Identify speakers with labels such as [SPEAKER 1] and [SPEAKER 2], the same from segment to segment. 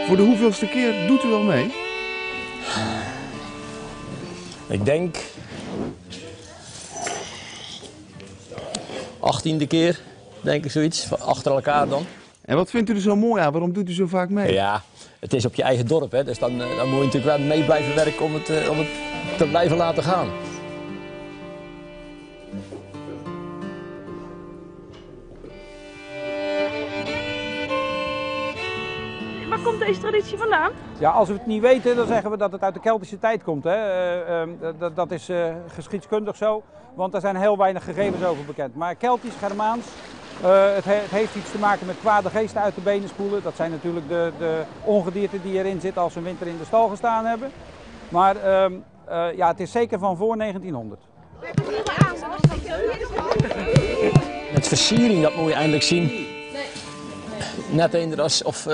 [SPEAKER 1] Voor de hoeveelste keer doet u al mee?
[SPEAKER 2] Ik denk 18e keer, denk ik zoiets, achter elkaar dan.
[SPEAKER 1] En wat vindt u er zo mooi aan? Waarom doet u zo vaak mee?
[SPEAKER 2] Ja, het is op je eigen dorp, hè? Dus dan moet je natuurlijk wel mee blijven werken om het te blijven laten gaan.
[SPEAKER 3] Waar komt deze traditie vandaan?
[SPEAKER 4] Ja, als we het niet weten, dan zeggen we dat het uit de Keltische tijd komt. Hè. Dat is geschiedskundig zo, want er zijn heel weinig gegevens over bekend. Maar Keltisch, Germaans, het heeft iets te maken met kwade geesten uit de benen spoelen. Dat zijn natuurlijk de ongedierte die erin zitten als ze een winter in de stal gestaan hebben. Maar ja, het is zeker van voor 1900.
[SPEAKER 2] Met versiering, dat moet je eindelijk zien. Net eender als of...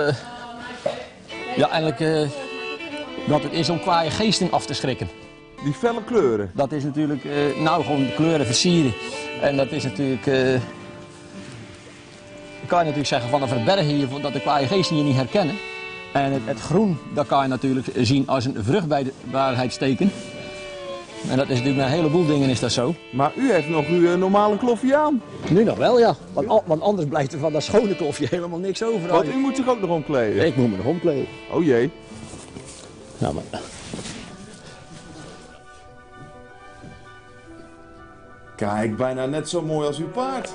[SPEAKER 2] Ja, eigenlijk dat het is om kwaaie geesten af te schrikken.
[SPEAKER 1] Die felle kleuren.
[SPEAKER 2] Dat is natuurlijk, nou gewoon de kleuren versieren. En dat is natuurlijk, dan kan je natuurlijk zeggen van een verbergen hier, dat de kwaaie geesten je niet herkennen. En het groen, dat kan je natuurlijk zien als een vruchtbaarheidsteken. En dat is natuurlijk met een heleboel dingen is dat zo.
[SPEAKER 1] Maar u heeft nog uw normale kloffie aan.
[SPEAKER 2] Nu nog wel, ja. Want anders blijft er van dat schone kloffie helemaal niks over.
[SPEAKER 1] Want u moet zich ook nog omkleden.
[SPEAKER 2] Ik moet me nog omkleden.
[SPEAKER 1] Oh jee.
[SPEAKER 2] Nou, maar...
[SPEAKER 1] Kijk, bijna net zo mooi als uw paard.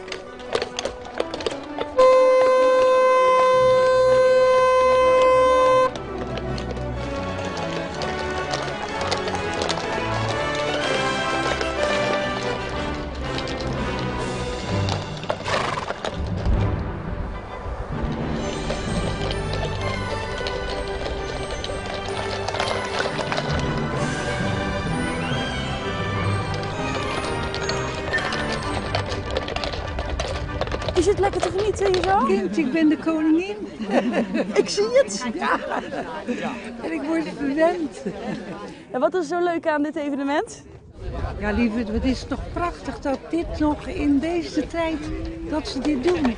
[SPEAKER 3] Je zit lekker te genieten hier zo?
[SPEAKER 5] Kind, ik ben de koningin.
[SPEAKER 3] Ik zie het.
[SPEAKER 5] Ja. En ik word verwend.
[SPEAKER 3] En wat is zo leuk aan dit evenement?
[SPEAKER 5] Ja, lieverd, het is toch prachtig dat dit nog in deze tijd, dat ze dit doen.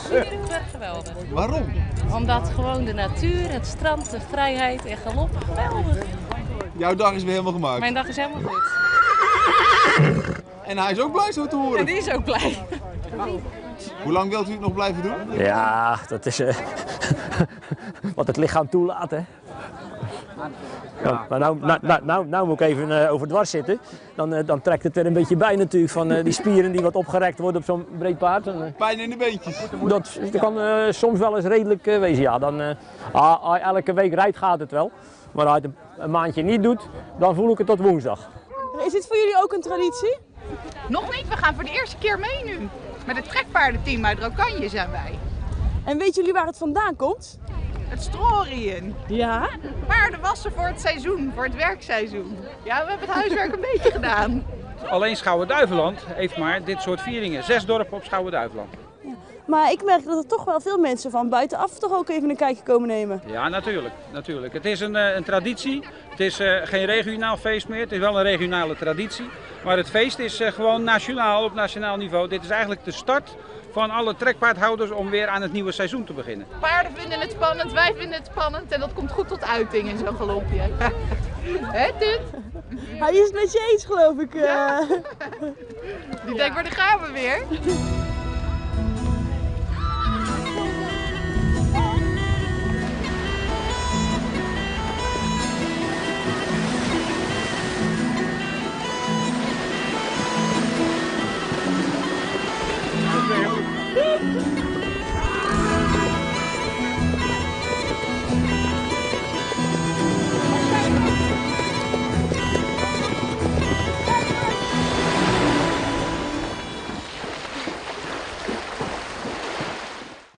[SPEAKER 6] Super geweldig.
[SPEAKER 1] Waarom?
[SPEAKER 6] Omdat gewoon de natuur, het strand, de vrijheid en galop geweldig.
[SPEAKER 1] Jouw dag is weer helemaal gemaakt.
[SPEAKER 6] Mijn dag is helemaal goed.
[SPEAKER 1] En hij is ook blij zo te horen.
[SPEAKER 6] En die is ook blij.
[SPEAKER 1] Hoe lang wilt u het nog blijven doen?
[SPEAKER 2] Ja, dat is wat het lichaam toelaat, hè. Ja, maar nou moet ik even overdwars zitten. Dan trekt het er een beetje bij natuurlijk van die spieren die wat opgerekt worden op zo'n breed paard.
[SPEAKER 1] Pijn in de beentjes.
[SPEAKER 2] Dat kan soms wel eens redelijk wezen. Ja, als je elke week rijdt gaat het wel. Maar als je het een maandje niet doet, dan voel ik het tot woensdag.
[SPEAKER 3] Is dit voor jullie ook een traditie?
[SPEAKER 7] Nog niet, we gaan voor de eerste keer mee nu. Met het trekpaardenteam uit Rokanje zijn wij.
[SPEAKER 3] En weten jullie waar het vandaan komt?
[SPEAKER 7] Het strorien.
[SPEAKER 3] Ja.
[SPEAKER 7] Paarden wassen voor het seizoen, voor het werkseizoen. Ja, we hebben het huiswerk een beetje gedaan.
[SPEAKER 4] Alleen Schouwen-Duiveland heeft maar dit soort vieringen. 6 dorpen op Schouwen-Duiveland.
[SPEAKER 3] Maar ik merk dat er toch wel veel mensen van buitenaf toch ook even een kijkje komen nemen.
[SPEAKER 4] Ja, natuurlijk. Het is een traditie. Het is geen regionaal feest meer. Het is wel een regionale traditie. Maar het feest is gewoon nationaal, op nationaal niveau. Dit is eigenlijk de start van alle trekpaardhouders om weer aan het nieuwe seizoen te beginnen.
[SPEAKER 7] Paarden vinden het spannend, wij vinden het spannend en dat komt goed tot uiting in zo'n galopje. Hè, Tut?
[SPEAKER 3] Hij is het met je eens, geloof ik.
[SPEAKER 7] Ja. Die denkt, maar daar gaan we weer.
[SPEAKER 3] Doei!